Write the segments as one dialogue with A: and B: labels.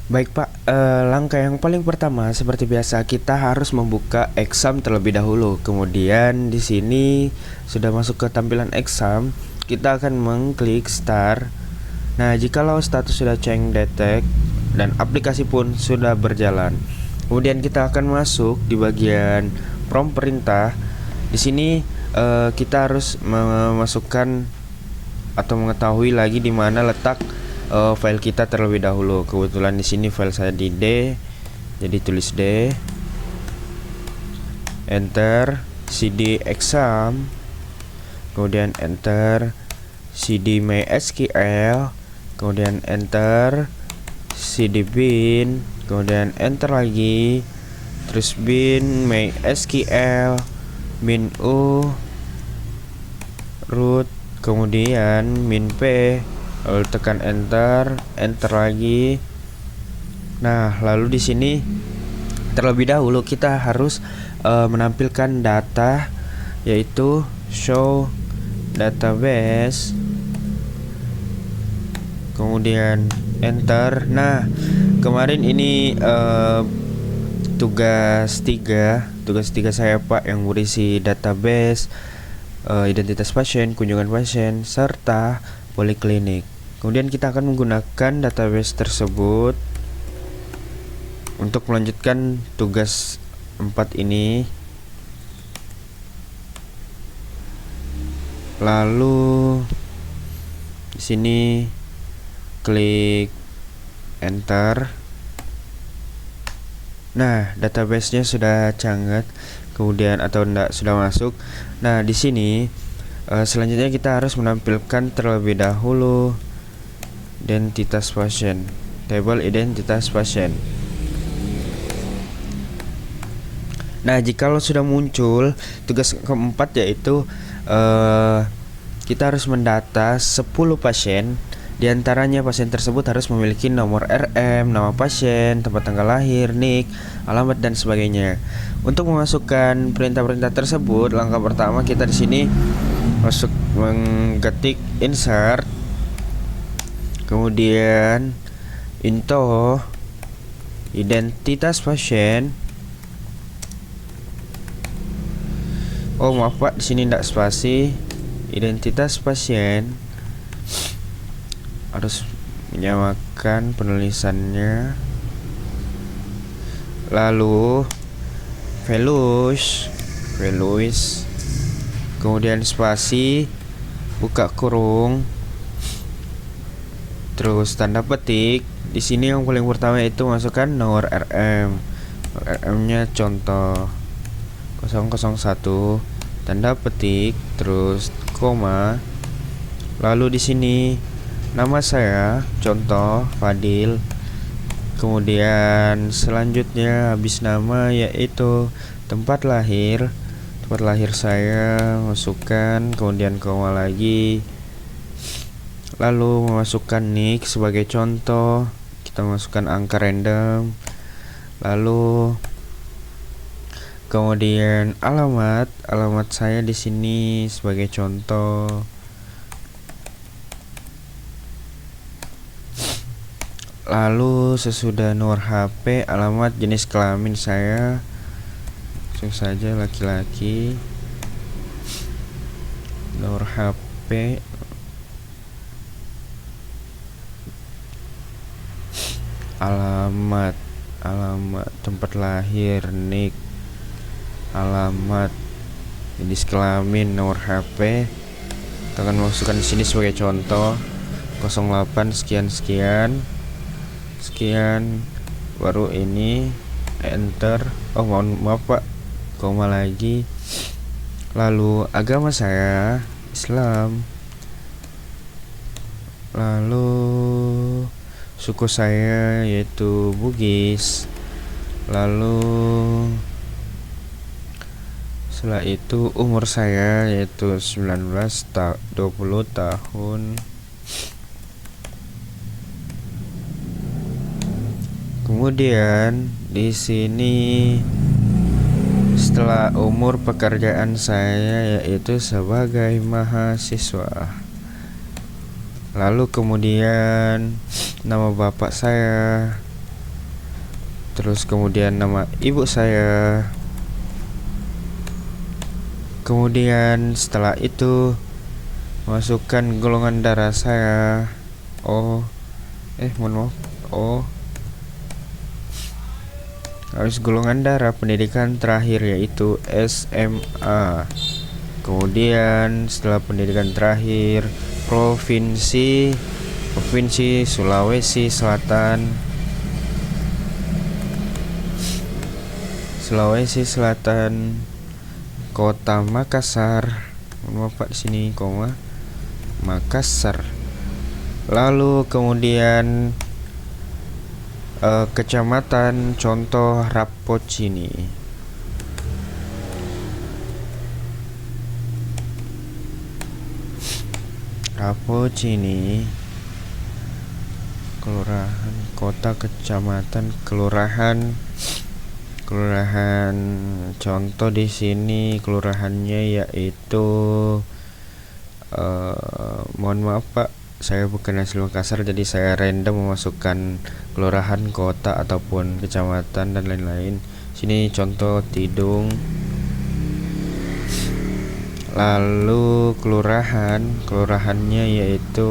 A: Baik Pak, langkah yang paling pertama seperti biasa kita harus membuka exam terlebih dahulu. Kemudian di sini sudah masuk ke tampilan exam, kita akan mengklik start. Nah, jikalau status sudah change detect dan aplikasi pun sudah berjalan, kemudian kita akan masuk di bagian prompt perintah. Di sini kita harus memasukkan atau mengetahui lagi di mana letak file kita terlebih dahulu. Kebetulan di sini file saya di D, jadi tulis D, enter cd exam, kemudian enter cd mysql, kemudian enter cd bin, kemudian enter lagi, terus bin mysql, bin u, root, kemudian min p, lalu tekan enter, enter lagi. Nah, lalu di sini terlebih dahulu kita harus menampilkan data, yaitu show database, kemudian enter. Nah, kemarin ini tugas 3 saya Pak, yang berisi database, identitas pasien, kunjungan pasien, serta poliklinik. Kemudian kita akan menggunakan database tersebut untuk melanjutkan tugas 4 ini. Lalu di sini klik enter. Nah, database-nya sudah canggih, kemudian atau enggak sudah masuk. Nah, di sini selanjutnya kita harus menampilkan terlebih dahulu identitas pasien, tabel identitas pasien. Nah, jikalau sudah muncul tugas keempat, yaitu kita harus mendata 10 pasien. Di antaranya pasien tersebut harus memiliki nomor RM, nama pasien, tempat tanggal lahir, NIK, alamat dan sebagainya. Untuk memasukkan perintah-perintah tersebut, langkah pertama kita di sini masuk mengketik insert, kemudian into identitas pasien. Oh maaf Pak, di sini tidak spasi. Identitas pasien harus menyamakan penulisannya. Lalu values, kemudian spasi, buka kurung, terus tanda petik. Di sini yang paling pertama itu masukkan nomor RM. RM-nya contoh 001, tanda petik, terus koma. Lalu di sini nama saya, contoh Fadil. Kemudian selanjutnya habis nama yaitu tempat lahir saya masukkan, kemudian koma lagi. Lalu memasukkan NIK sebagai contoh, kita masukkan angka random. Lalu kemudian alamat saya di sini sebagai contoh. Lalu sesudah nomor HP, alamat, jenis kelamin saya langsung saja laki-laki. Nomor HP, alamat, tempat lahir, NIK, alamat, jenis kelamin, nomor HP. Kita akan masukkan di sini sebagai contoh 08 sekian, baru ini enter. Oh maaf Pak, koma lagi. Lalu agama saya Islam. Lalu suku saya yaitu Bugis. Lalu setelah itu umur saya yaitu 20 tahun. Kemudian di sini setelah umur, pekerjaan saya yaitu sebagai mahasiswa. Lalu kemudian nama bapak saya, terus kemudian nama ibu saya, kemudian setelah itu masukkan golongan darah saya. Mohon maaf. Harus golongan darah pendidikan terakhir yaitu SMA. Kemudian setelah pendidikan terakhir provinsi Sulawesi Selatan, Kota Makassar. Mohon maaf Pak, di sini koma Makassar. Lalu kemudian kecamatan contoh Rapocini. Kelurahan, kota, kecamatan, kelurahan. Contoh di sini kelurahannya yaitu mohon maaf Pak, saya bukan asli Makassar, jadi saya random memasukkan kelurahan, kota ataupun kecamatan dan lain-lain. Sini contoh Tidung. Lalu kelurahannya yaitu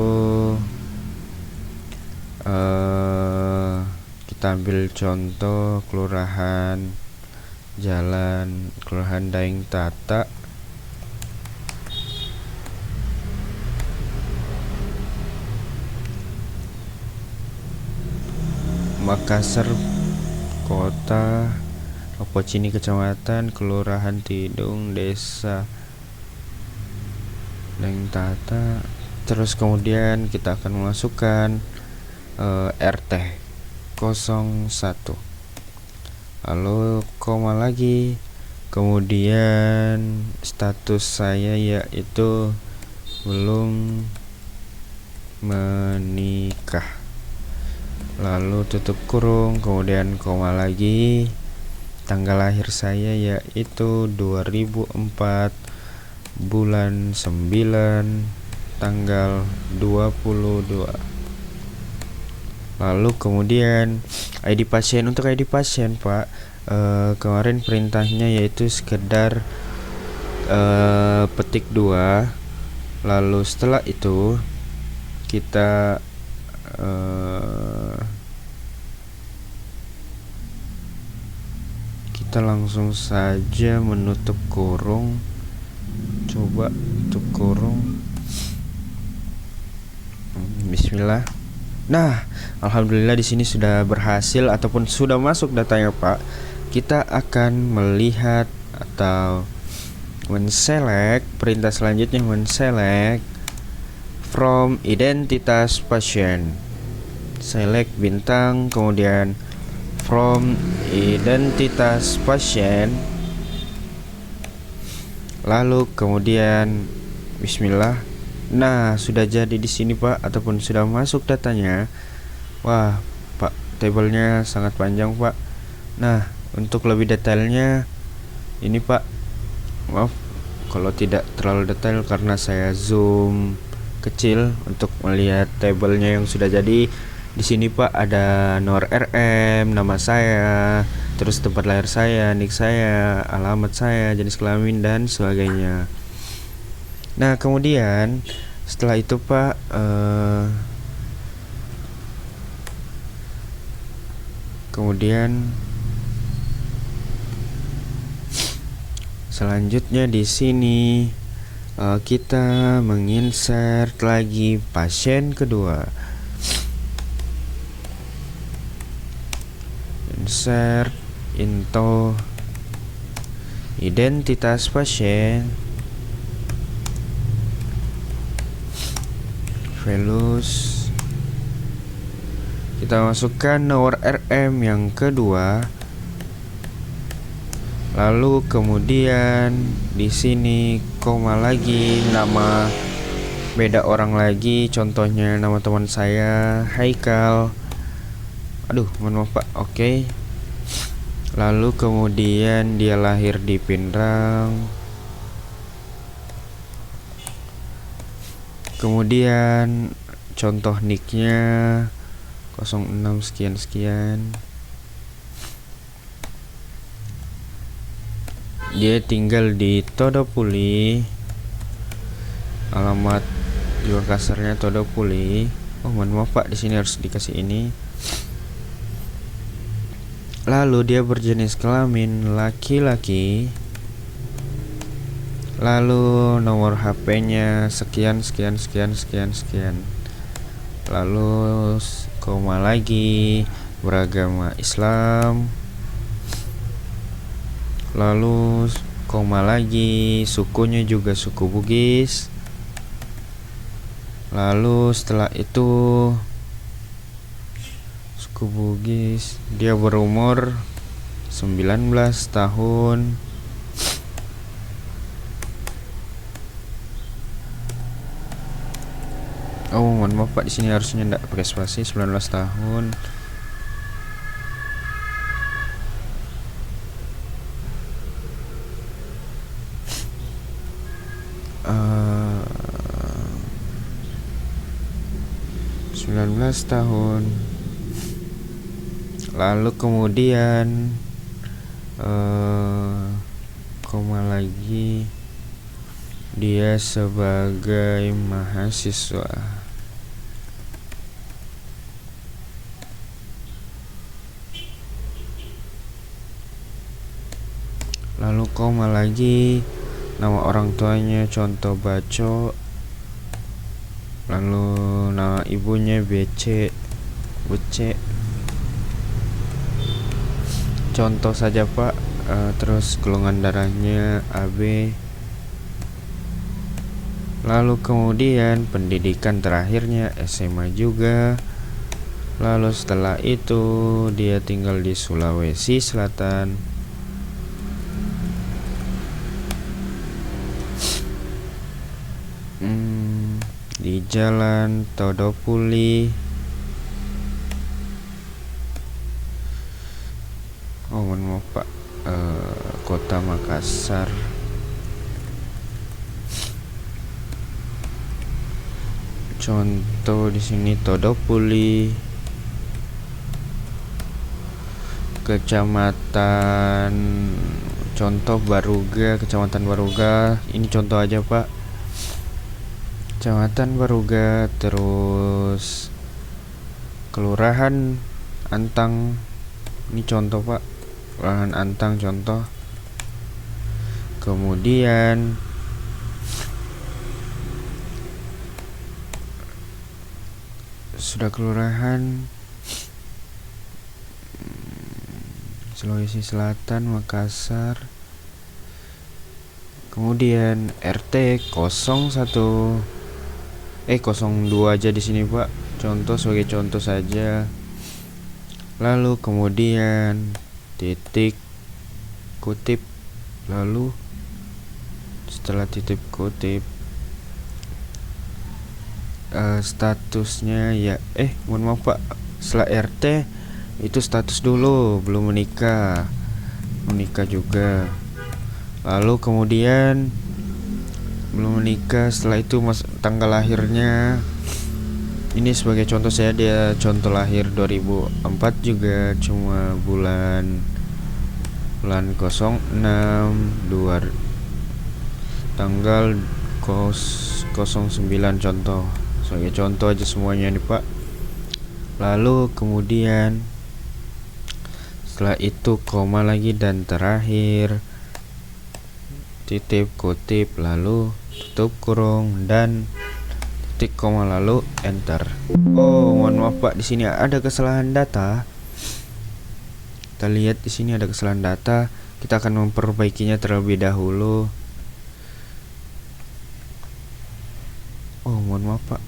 A: kita ambil contoh kelurahan Jalan, kelurahan Daeng Tata. Makassar kota, Rapocini kecamatan, kelurahan Tidung, desa Daeng Tata. Terus kemudian kita akan memasukkan RT 01, lalu koma lagi, kemudian status saya yaitu belum menikah, lalu tutup kurung, kemudian koma lagi, tanggal lahir saya yaitu 2004 bulan 9 tanggal 22. Lalu kemudian ID pasien. Untuk ID pasien Pak, kemarin perintahnya yaitu sekedar petik 2. Lalu setelah itu kita langsung saja menutup kurung. Coba tutup kurung. Bismillah. Nah, alhamdulillah di sini sudah berhasil ataupun sudah masuk datanya Pak. Kita akan melihat atau men-select, perintah selanjutnya men-select from identitas pasien. Select bintang, kemudian from identitas pasien. Lalu kemudian bismillah. Nah, sudah jadi di sini Pak, ataupun sudah masuk datanya. Wah, Pak, tabelnya sangat panjang Pak. Nah, untuk lebih detailnya ini Pak, maaf kalau tidak terlalu detail karena saya zoom kecil untuk melihat tabelnya yang sudah jadi. Di sini Pak ada nomor RM, nama saya, terus tempat lahir saya, nik saya, alamat saya, jenis kelamin dan sebagainya. Nah, kemudian setelah itu Pak, kemudian selanjutnya di sini kita menginsert lagi pasien kedua. Insert into identitas pasien, values, kita masukkan nomor RM yang kedua. Lalu kemudian di sini koma lagi, nama beda orang lagi, contohnya nama teman saya Haikal. Aduh, mohon maaf Pak. Oke. Lalu kemudian dia lahir di Pindrang. Kemudian contoh nicknya 06 sekian sekian. Dia tinggal di Todopuli. Alamat jual kasarnya Todopuli. Oh, mohon maaf Pak, di sini harus dikasih ini. Lalu dia berjenis kelamin laki-laki. Lalu nomor HP-nya sekian. Lalu koma lagi, beragama Islam. Lalu koma lagi, sukunya juga suku Bugis. Lalu setelah itu suku Bugis, dia berumur 19 tahun. Oh, mohon maaf Pak, di sini harusnya enggak pakai spasi. 19 tahun. Uh, 19 tahun. Lalu kemudian koma lagi, dia sebagai mahasiswa. Lalu koma lagi, nama orang tuanya contoh Baco. Lalu nama ibunya Buce. Contoh saja Pak. Terus golongan darahnya AB. Lalu kemudian pendidikan terakhirnya SMA juga. Lalu setelah itu dia tinggal di Sulawesi Selatan. Di Jalan Todopuli. Oh, mohon maaf Pak, Kota Makassar. Contoh di sini Todopuli. Kecamatan, contoh Baruga, Kecamatan Baruga. Ini contoh aja Pak. Kecamatan Baruga, terus Kelurahan Antang. Ini contoh Pak, Kelurahan Antang contoh. Kemudian sudah kelurahan Sulawesi Selatan, Makassar. Kemudian RT 01 02 aja di sini Pak. Contoh sebagai contoh saja. Lalu kemudian titik kutip. Lalu setelah titik kutip statusnya ya mohon maaf Pak, setelah RT itu status dulu, belum menikah juga. Lalu kemudian belum menikah, setelah itu tanggal lahirnya. Ini sebagai contoh saya, dia contoh lahir 2004 juga, cuma bulan 06 tanggal 09 contoh. Sebagai contoh aja semuanya nih Pak. Lalu kemudian setelah itu koma lagi dan terakhir titik kutip, lalu tutup kurung dan titik koma, lalu enter. Oh, mohon maaf Pak, di sini ada kesalahan data. Kita lihat di sini ada kesalahan data. Kita akan memperbaikinya terlebih dahulu. Oh, mohon maaf Pak,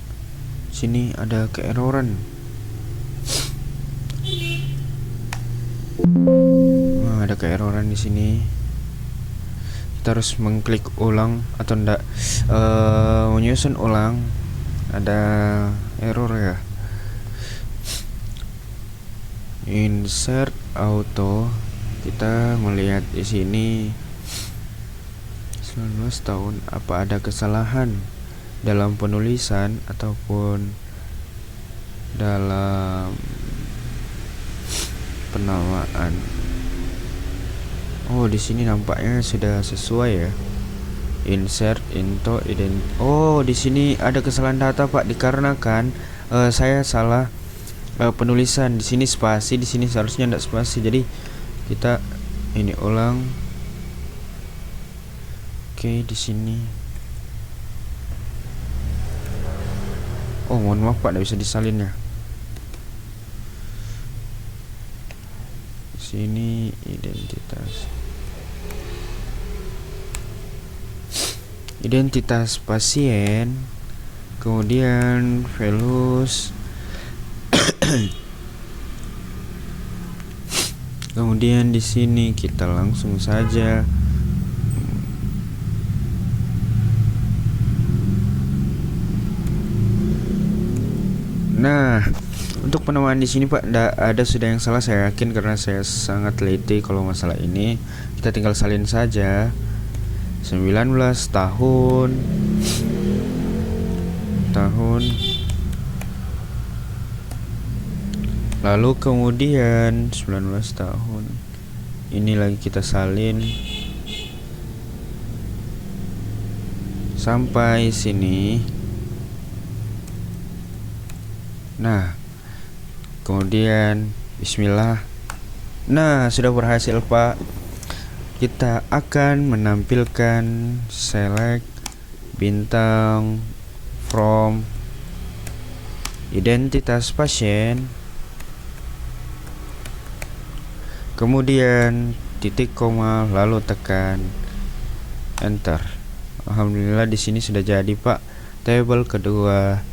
A: di sini ada keeroran. Ada keeroran di sini. Kita harus mengklik ulang atau enggak, menyusun ulang. Ada error ya. Insert auto. Kita melihat di sini 19 tahun. Apa ada kesalahan dalam penulisan ataupun dalam penamaan? Oh, di sini nampaknya sudah sesuai ya. Insert into oh, di sini ada kesalahan data Pak, dikarenakan saya salah penulisan. Di sini spasi, di sini seharusnya tidak spasi. Jadi kita ini ulang. Oke, di sini. Oh, mohon maaf Pak, tidak bisa disalin ya. Di sini identitas pasien, kemudian values, kemudian di sini kita langsung saja untuk penamaan di sini Pak, tidak ada sudah yang salah, saya yakin, karena saya sangat teliti kalau masalah ini. Kita tinggal salin saja 19 tahun lalu kemudian 19 tahun ini lagi kita salin sampai sini. Kemudian bismillah. Sudah berhasil Pak. Kita akan menampilkan select bintang from identitas pasien, kemudian titik koma, lalu tekan enter. Alhamdulillah di sini sudah jadi Pak tabel kedua.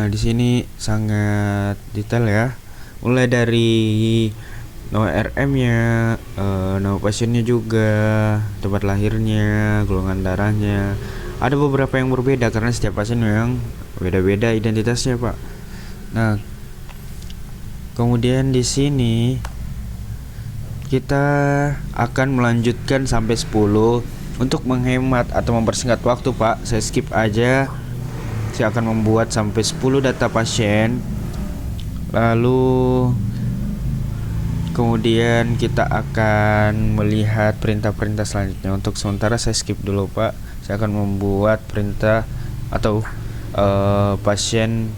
A: Di sini sangat detail ya, mulai dari nama RM-nya, nama pasiennya juga, tempat lahirnya, golongan darahnya. Ada beberapa yang berbeda karena setiap pasien yang beda-beda identitasnya Pak. Kemudian di sini kita akan melanjutkan sampai 10 untuk menghemat atau mempersingkat waktu Pak. Saya skip aja. Saya akan membuat sampai 10 data pasien. Lalu kemudian kita akan melihat perintah-perintah selanjutnya. Untuk sementara saya skip dulu Pak. Saya akan membuat perintah atau pasien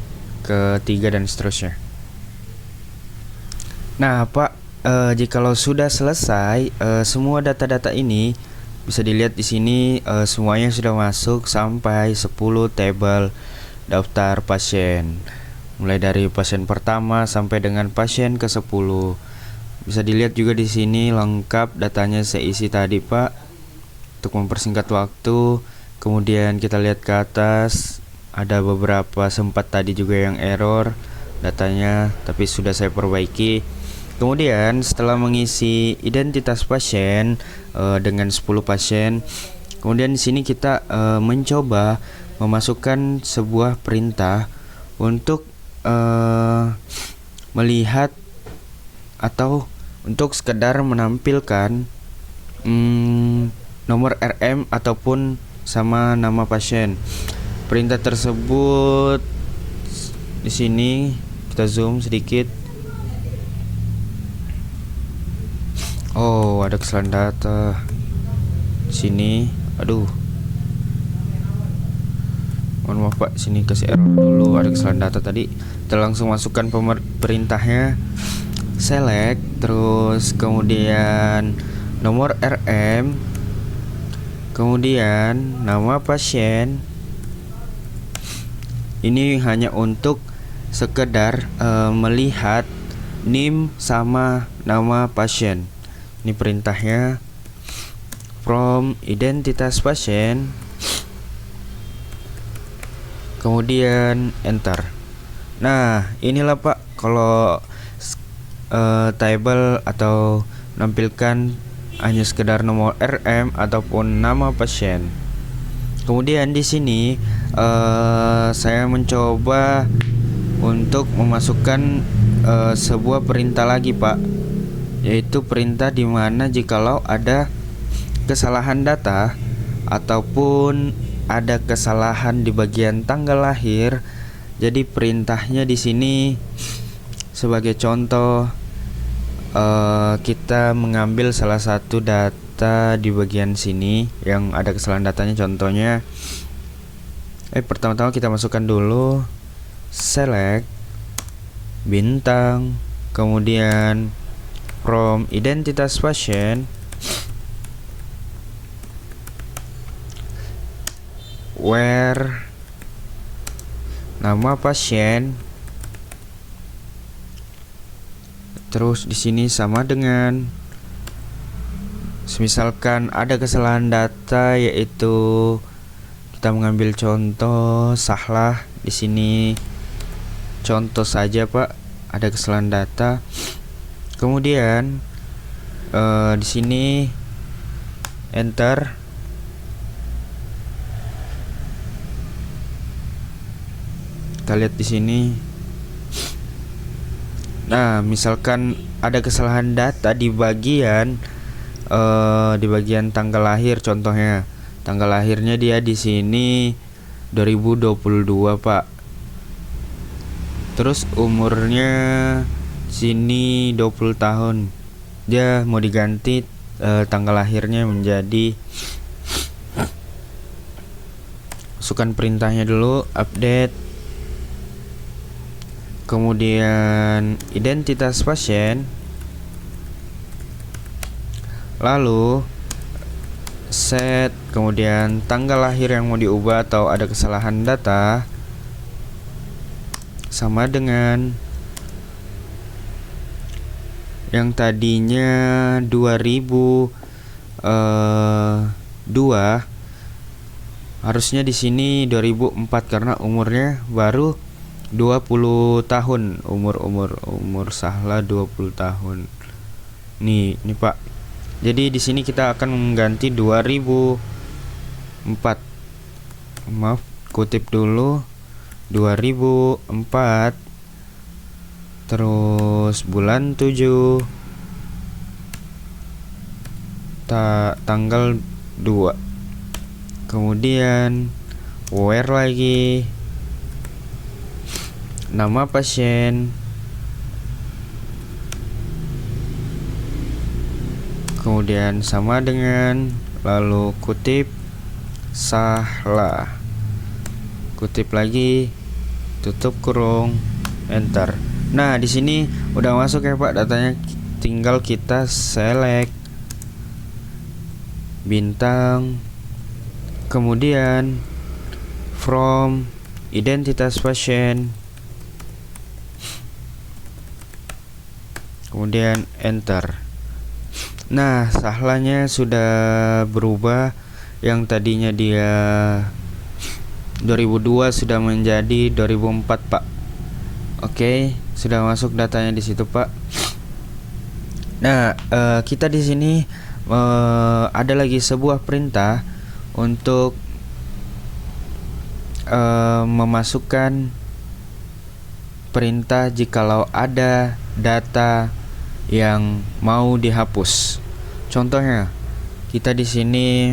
A: ketiga dan seterusnya. Pak, jikalau sudah selesai semua data-data ini, bisa dilihat di sini semuanya sudah masuk sampai 10 tabel daftar pasien. Mulai dari pasien pertama sampai dengan pasien ke-10. Bisa dilihat juga di sini lengkap datanya saya isi tadi Pak, untuk mempersingkat waktu. Kemudian kita lihat ke atas, ada beberapa sempat tadi juga yang error datanya, tapi sudah saya perbaiki. Kemudian setelah mengisi identitas pasien dengan 10 pasien, kemudian di sini kita mencoba memasukkan sebuah perintah untuk melihat atau untuk sekedar menampilkan nomor RM ataupun sama nama pasien. Perintah tersebut di sini kita zoom sedikit. Oh, ada kesalahan data di sini. Aduh, mohon maaf Pak, sini kasih error dulu, ada kesalahan data tadi. Kita langsung masukkan perintahnya, select, terus kemudian nomor RM, kemudian nama pasien. Ini hanya untuk sekedar melihat NIM sama nama pasien. Ini perintahnya, from identitas pasien, kemudian enter. Inilah Pak kalau table atau menampilkan hanya sekedar nomor RM ataupun nama pasien. Kemudian di sini saya mencoba untuk memasukkan sebuah perintah lagi Pak, yaitu perintah dimana jikalau ada kesalahan data ataupun ada kesalahan di bagian tanggal lahir. Jadi perintahnya di sini sebagai contoh kita mengambil salah satu data di bagian sini yang ada kesalahan datanya. Contohnya pertama-tama kita masukkan dulu select bintang, kemudian from identitas pasien, where nama pasien, terus di sini sama dengan, misalkan ada kesalahan data yaitu kita mengambil contoh Sahlah, di sini contoh saja Pak, ada kesalahan data. Kemudian di sini enter. Kita lihat di sini. Nah, misalkan ada kesalahan data di bagian tanggal lahir, contohnya tanggal lahirnya dia di sini 2022 Pak. Terus umurnya sini 20 tahun. Dia mau diganti tanggal lahirnya menjadi, masukkan perintahnya dulu, update. Kemudian identitas pasien, lalu set, kemudian tanggal lahir yang mau diubah atau ada kesalahan data sama dengan yang tadinya 2002, harusnya di sini 2004 karena umurnya baru 20 tahun, umur Sahlah 20 tahun. Nih Pak. Jadi di sini kita akan mengganti 2004. Maaf, kutip dulu 2004. Terus bulan 7 tanggal 2. Kemudian where lagi, nama pasien, kemudian sama dengan, lalu kutip Sahlah, kutip lagi, tutup kurung, enter. Nah, di sini udah masuk ya Pak datanya, tinggal kita select bintang, kemudian from identitas pasien, kemudian enter. Nah, Sahlahnya sudah berubah, yang tadinya dia 2002 sudah menjadi 2004 Pak. Oke, sudah masuk datanya di situ Pak. Nah, kita di sini ada lagi sebuah perintah untuk memasukkan perintah jikalau ada data yang mau dihapus. Contohnya, kita di sini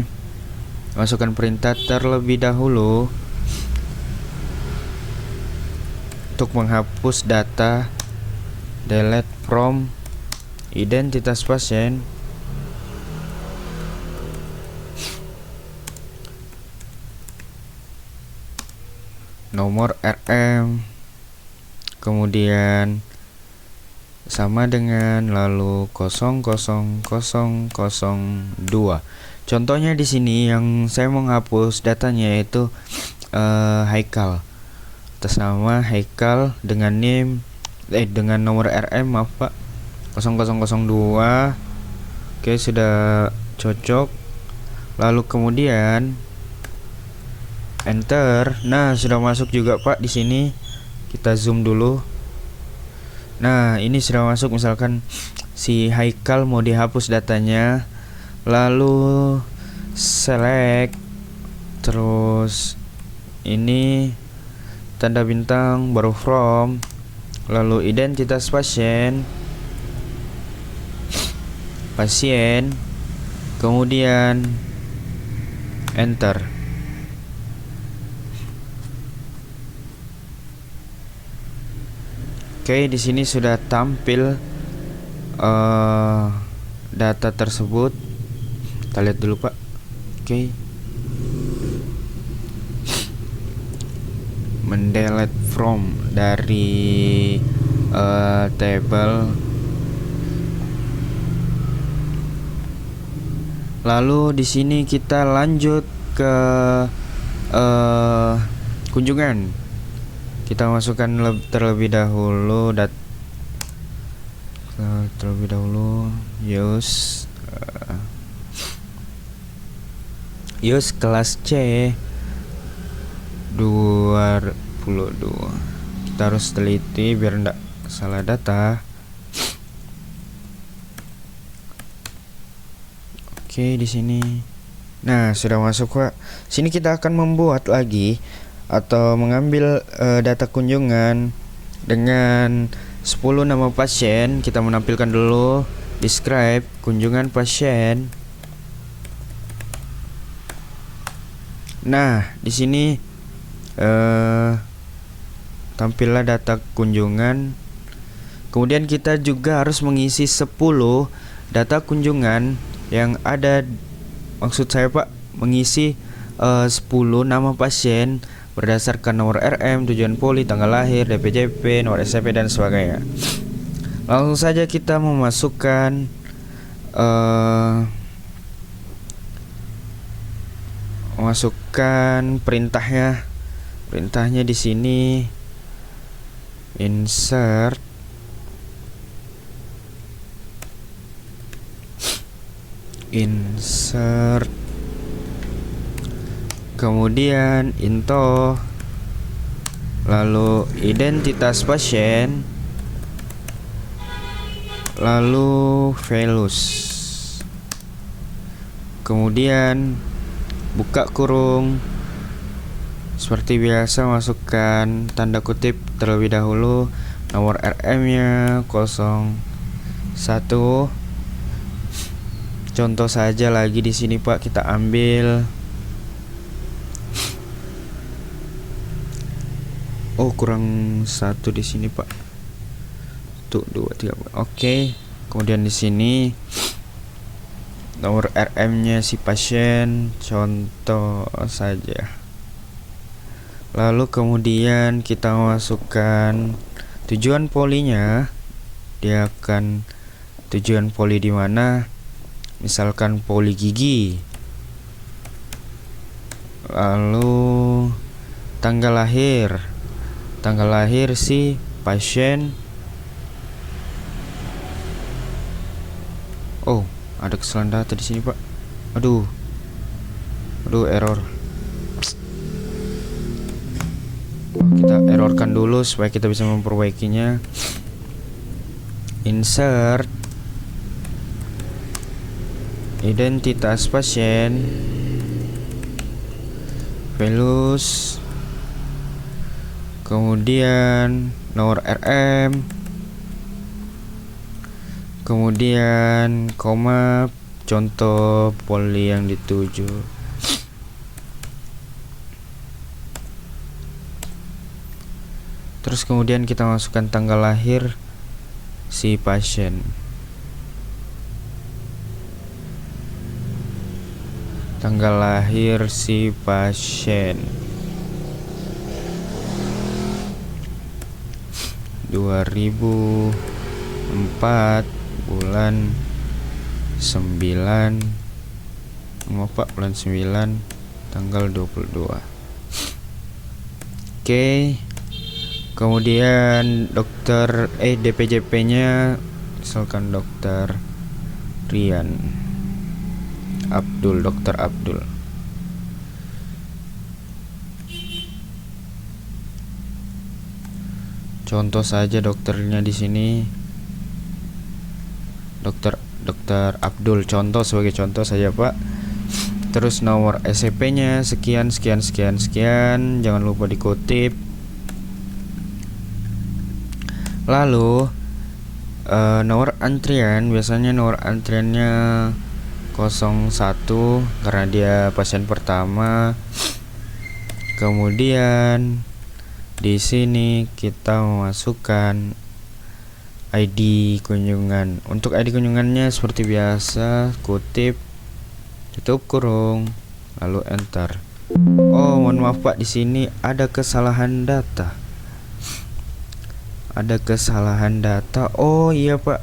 A: masukkan perintah terlebih dahulu untuk menghapus data delete from identitas pasien, nomor RM, kemudian sama dengan lalu 00002. Contohnya di sini yang saya mau menghapus datanya yaitu Haikal, atas nama Haikal dengan dengan nomor RM, maaf Pak, 0002. Oke, sudah cocok. Lalu kemudian enter. Nah, sudah masuk juga Pak di sini. Kita zoom dulu. Nah, ini sudah masuk, misalkan si Haikal mau dihapus datanya, lalu select, terus ini tanda bintang, baru from, lalu identitas pasien, kemudian enter. Oke, di sini sudah tampil data tersebut. Kita lihat dulu Pak. Oke. Mendelete from dari table. Lalu di sini kita lanjut ke kunjungan. Kita masukkan terlebih dahulu use kelas C 22. Kita harus teliti biar enggak salah data. Oke, di sini. Nah, sudah masuk Pak. Sini kita akan membuat lagi atau mengambil data kunjungan dengan 10 nama pasien. Kita menampilkan dulu describe kunjungan pasien. Nah, di sini tampillah data kunjungan. Kemudian kita juga harus mengisi 10 data kunjungan yang ada, maksud saya Pak, mengisi 10 nama pasien berdasarkan nomor RM, tujuan poli, tanggal lahir, DPJP, nomor SPP dan sebagainya. Langsung saja kita memasukkan perintahnya. Perintahnya di sini insert kemudian into, lalu identitas pasien, lalu values, kemudian buka kurung. Seperti biasa masukkan tanda kutip terlebih dahulu, nomor RM nya 01. Contoh saja lagi di sini Pak, kita ambil kurang 1 di sini Pak. 1 2 3. Oke. Kemudian di sini nomor RM-nya si pasien, contoh saja. Lalu kemudian kita masukkan tujuan polinya. Dia akan tujuan poli di mana? Misalkan poli gigi. Lalu tanggal lahir si pasien. Ada kesalahan data di sini Pak. Aduh error. Kita errorkan dulu supaya kita bisa memperbaikinya. Insert identitas pasien, values, kemudian nomor RM, kemudian koma, contoh poli yang dituju. Terus kemudian kita masukkan tanggal lahir si pasien. Tanggal lahir si pasien 2004 bulan 9 bulan 9 tanggal 22. Oke. Kemudian dokter DPJP nya misalkan dokter Rian Abdul, dokter Abdul. Contoh saja dokternya di sini dokter Abdul, contoh sebagai contoh saja Pak. Terus nomor SCP-nya sekian, jangan lupa dikutip. Lalu nomor antrian, biasanya nomor antriannya 01 karena dia pasien pertama. Kemudian di sini kita memasukkan ID kunjungan. Untuk ID kunjungannya seperti biasa, kutip, tutup kurung, lalu enter. Oh, mohon maaf Pak, di sini ada kesalahan data. Ada kesalahan data. Oh iya Pak,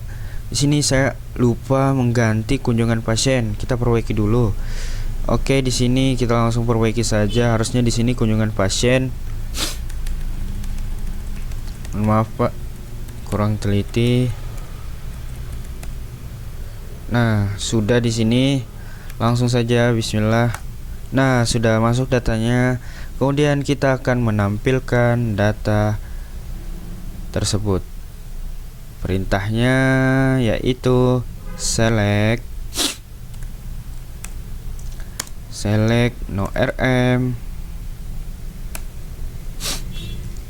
A: di sini saya lupa mengganti kunjungan pasien. Kita perbaiki dulu. Oke, di sini kita langsung perbaiki saja. Harusnya di sini kunjungan pasien. Maaf Pak, kurang teliti. Nah, sudah di sini. Langsung saja bismillah. Nah, sudah masuk datanya. Kemudian kita akan menampilkan data tersebut. Perintahnya yaitu select no RM.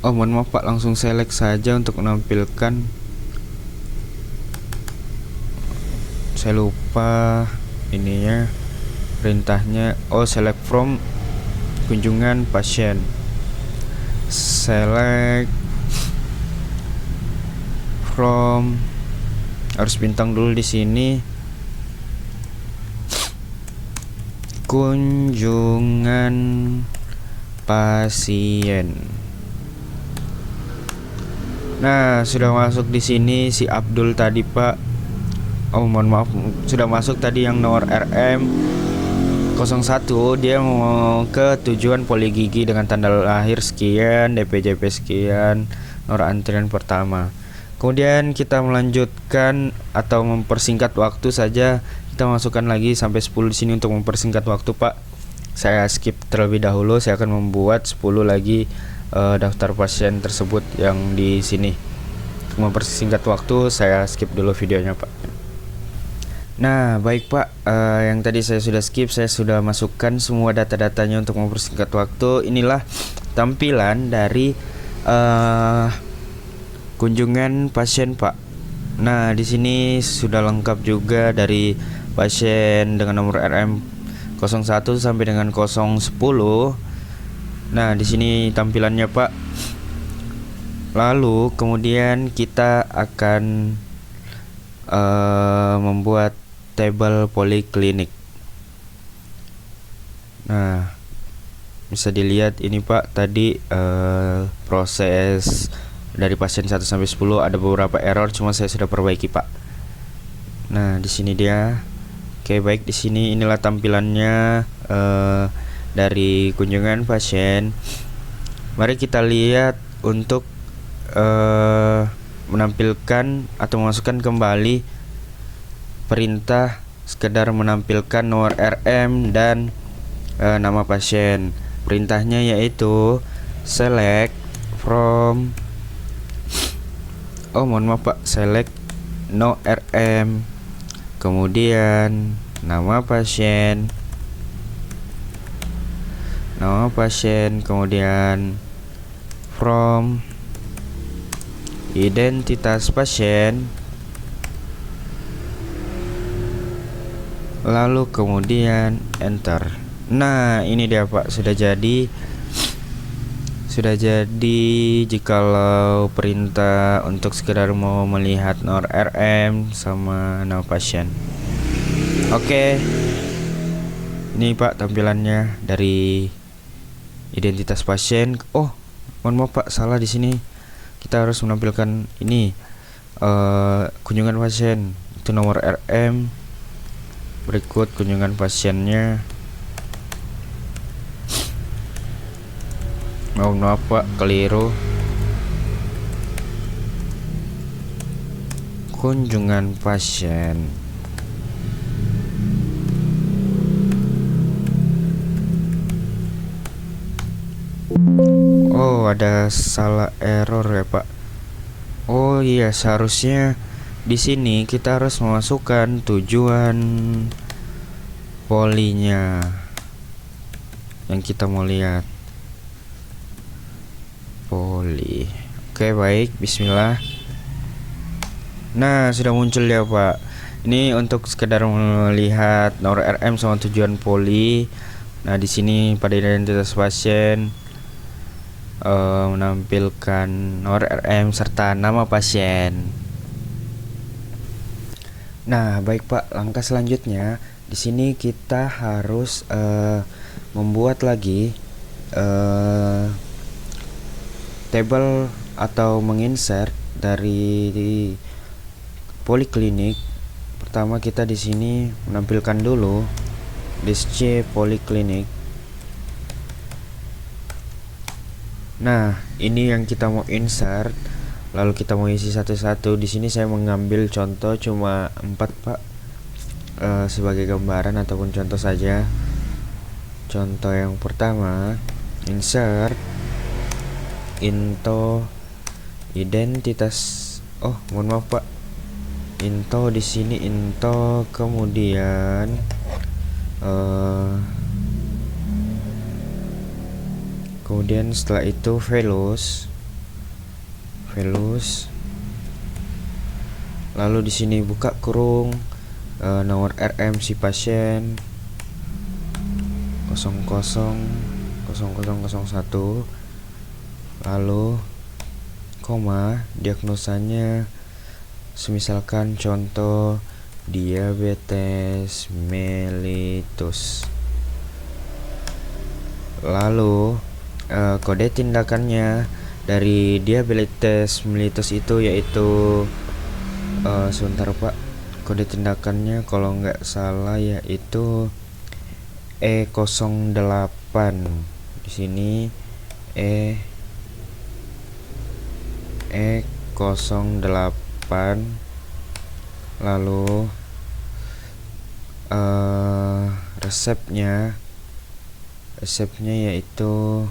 A: Oh, mohon maaf Pak, langsung select saja untuk menampilkan. Saya lupa ininya, perintahnya. Oh, select from kunjungan pasien. Select from, harus bintang dulu di sini. Kunjungan pasien. Nah, sudah masuk di sini si Abdul tadi Pak. Oh, mohon maaf, sudah masuk tadi yang nomor RM 01. Dia mau ke tujuan Poli Gigi dengan tanda lahir sekian, DPJP sekian, nomor antrian pertama. Kemudian kita melanjutkan atau mempersingkat waktu saja. Kita masukkan lagi sampai 10 di sini untuk mempersingkat waktu Pak. Saya skip terlebih dahulu. Saya akan membuat 10 lagi daftar pasien tersebut yang di sini. Untuk mempersingkat waktu, saya skip dulu videonya Pak. Nah, baik Pak, yang tadi saya sudah skip, saya sudah masukkan semua data-datanya untuk mempersingkat waktu. Inilah tampilan dari kunjungan pasien Pak. Nah, di sini sudah lengkap juga dari pasien dengan nomor RM 01 sampai dengan 010. Nah, di sini tampilannya Pak. Lalu kemudian kita akan membuat tabel poliklinik. Nah, bisa dilihat ini Pak, tadi proses dari pasien 1 sampai 10 ada beberapa error, cuma saya sudah perbaiki Pak. Nah, di sini dia. Oke, baik, di sini inilah tampilannya dari kunjungan pasien. Mari kita lihat untuk menampilkan atau memasukkan kembali perintah sekedar menampilkan nomor RM dan nama pasien. Perintahnya yaitu select from, oh mohon maaf Pak, select no RM, kemudian nama pasien, kemudian from, identitas pasien, lalu kemudian enter. Nah, ini dia Pak, sudah jadi. Jikalau perintah untuk sekedar mau melihat nomor RM sama nama pasien. Oke. Ini Pak tampilannya dari identitas pasien. Oh, mohon maaf Pak, salah di sini. Kita harus menampilkan ini kunjungan pasien. Itu nomor RM. Berikut kunjungan pasiennya. Mohon maaf Pak, keliru. Kunjungan pasien. Oh, ada salah error ya Pak. Oh iya, seharusnya di sini kita harus memasukkan tujuan polinya yang kita mau lihat. Poli. Oke, baik, bismillah. Nah, sudah muncul ya Pak. Ini untuk sekedar melihat nomor RM sama tujuan poli. Nah, di sini pada identitas pasien menampilkan nomor RM serta nama pasien. Nah, baik Pak, langkah selanjutnya di sini kita harus membuat lagi table atau menginsert dari poliklinik. Pertama kita di sini menampilkan dulu list C poliklinik. Nah, ini yang kita mau insert. Lalu kita mau isi satu-satu. Di sini saya mengambil contoh cuma 4 Pak, sebagai gambaran ataupun contoh saja. Contoh yang pertama, insert into identitas. Oh, mohon maaf Pak. Into di sini into, kemudian setelah itu values. Lalu di sini buka kurung, nomor RM si pasien 000001, lalu koma, diagnosanya semisalkan contoh diabetes mellitus. Lalu kode tindakannya dari diabetes mellitus itu yaitu sebentar Pak, kode tindakannya kalau nggak salah yaitu E08. Di sini E08. Lalu resepnya yaitu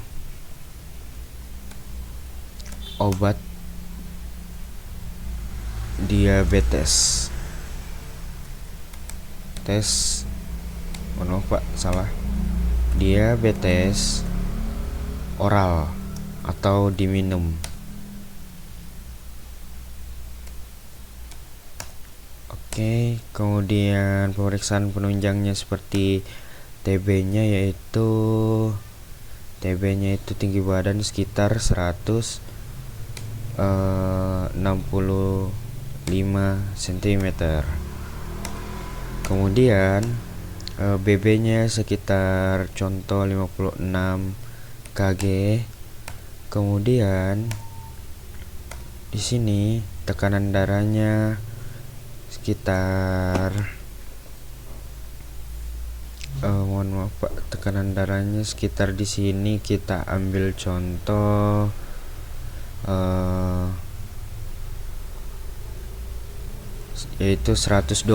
A: obat diabetes. Maaf Pak, salah. Diabetes oral atau diminum. Oke, kemudian pemeriksaan penunjangnya seperti TB-nya yaitu tinggi badan sekitar 165 cm. Kemudian BB-nya sekitar contoh 56 kg. Kemudian di sini tekanan darahnya sekitar mohon maaf Pak, tekanan darahnya sekitar di sini kita ambil contoh yaitu 120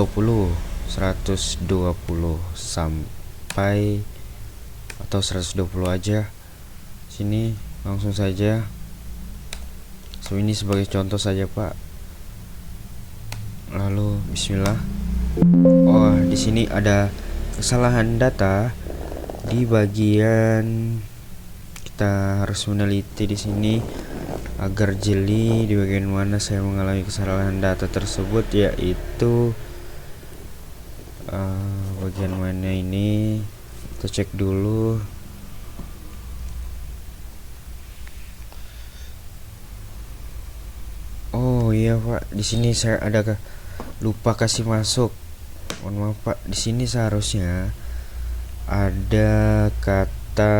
A: sampai atau 120 aja. Sini langsung saja. Ini sebagai contoh saja Pak. Lalu bismillah. Oh, di sini ada kesalahan data di bagian, kita harus meneliti di sini agar jeli di bagian mana saya mengalami kesalahan data tersebut, yaitu bagian mana ini. Kita cek dulu. Oh iya Pak, di sini saya ada lupa kasih masuk. Mohon maaf Pak, di sini seharusnya ada kata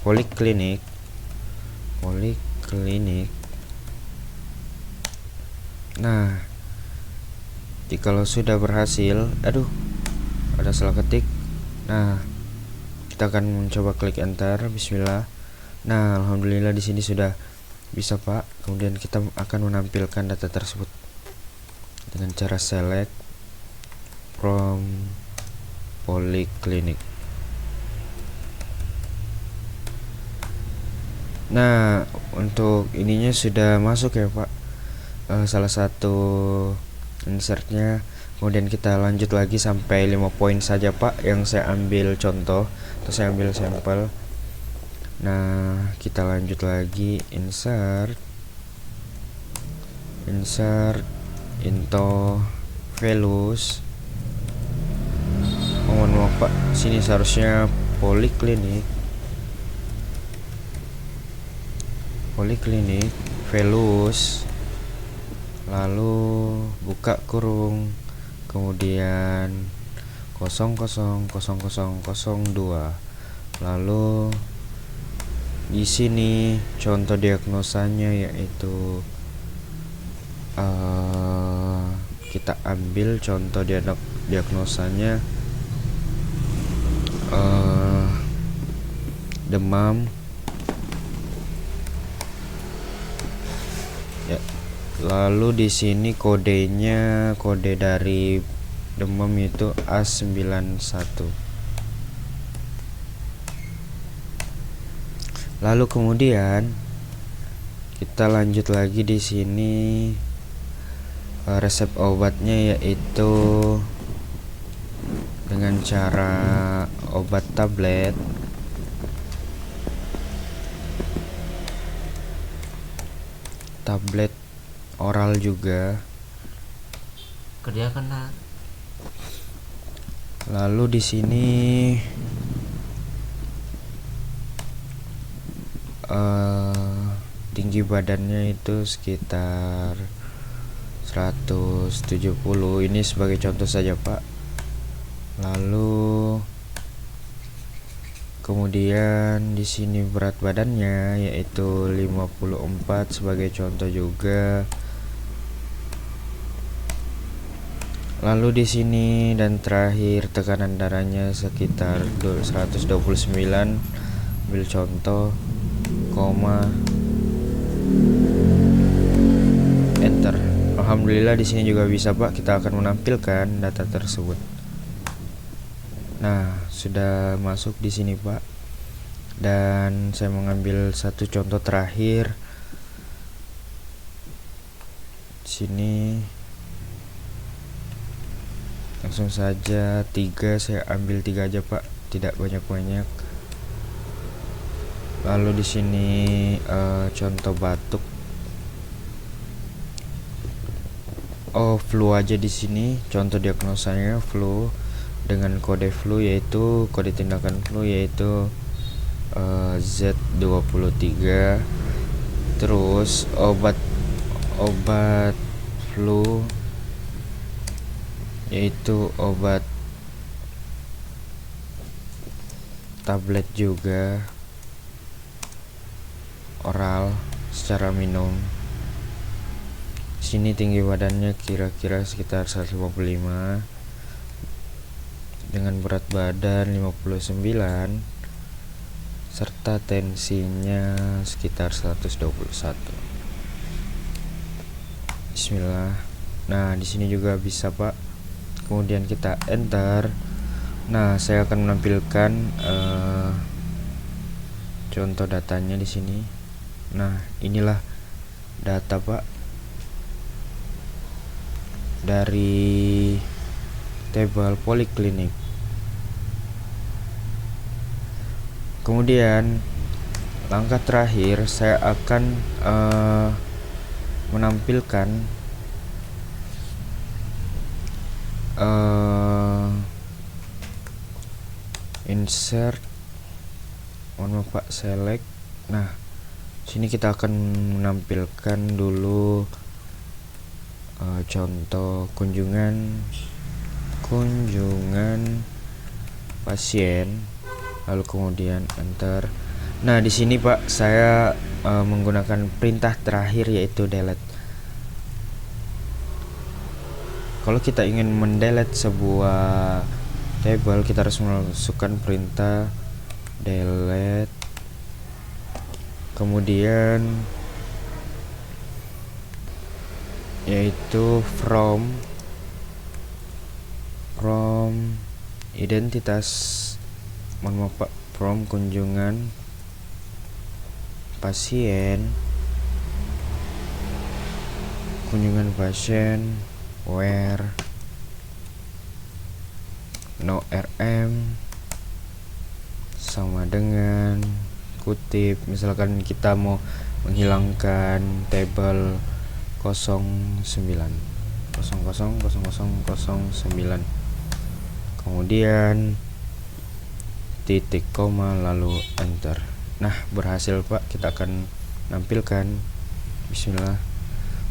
A: poliklinik. Nah, jikalau sudah berhasil, ada salah ketik. Nah, kita akan mencoba klik enter. Bismillah. Nah, alhamdulillah di sini sudah bisa Pak. Kemudian kita akan menampilkan data tersebut dengan cara select from poliklinik. Nah, untuk ininya sudah masuk ya Pak, salah satu insertnya. Kemudian kita lanjut lagi sampai 5 poin saja Pak, yang saya ambil contoh atau saya ambil sampel. Nah, kita lanjut lagi, insert into values. Mohon maaf Pak, sini seharusnya poliklinik values, lalu buka kurung, kemudian 000002. Lalu di sini contoh diagnosanya yaitu kita ambil contoh diagnosanya demam ya. Lalu di sini kodenya, kode dari demam itu A91. Lalu kemudian kita lanjut lagi di sini, resep obatnya yaitu dengan cara obat tablet oral juga.
B: Kerja kena.
A: Lalu di sini tinggi badannya itu sekitar 170. Ini sebagai contoh saja, Pak. Lalu kemudian di sini berat badannya yaitu 54 sebagai contoh juga. Lalu di sini dan terakhir tekanan darahnya sekitar 129. Ambil contoh, koma, enter. Alhamdulillah di sini juga bisa, Pak. Kita akan menampilkan data tersebut. Nah, sudah masuk di sini, Pak. Dan saya mengambil satu contoh terakhir. Di sini langsung saja 3, saya ambil 3 aja, Pak. Tidak banyak-banyak. Lalu di sini contoh batuk. Flu aja di sini. Contoh diagnosanya flu dengan kode flu yaitu kode tindakan flu yaitu Z23. Terus obat flu yaitu obat tablet juga, oral secara minum. Sini tinggi badannya kira-kira sekitar 155 dengan berat badan 59 serta tensinya sekitar 121. Bismillah. Nah, di sini juga bisa, Pak. Kemudian kita enter. Nah, saya akan menampilkan contoh datanya di sini. Nah, inilah data, Pak, dari tabel poliklinik. Kemudian langkah terakhir saya akan menampilkan insert, Pak, select. Nah, sini kita akan menampilkan dulu contoh kunjungan pasien, lalu kemudian enter. Nah, di sini, Pak, saya menggunakan perintah terakhir yaitu delete. Kalau kita ingin mendelete sebuah table, kita harus memasukkan perintah delete, kemudian yaitu from identitas, Pak, from kunjungan pasien where no rm sama dengan kutip. Misalkan kita mau menghilangkan tabel 09 kemudian titik koma lalu enter. Nah, berhasil, Pak. Kita akan nampilkan. Bismillah.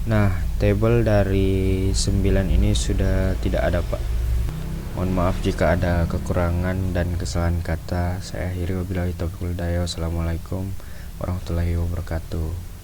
A: Nah, tabel dari 9 ini sudah tidak ada, Pak. Mohon maaf jika ada kekurangan dan kesalahan kata. Saya akhiri, wabillahi taufiq wal hidayah. Wassalamualaikum warahmatullahi wabarakatuh.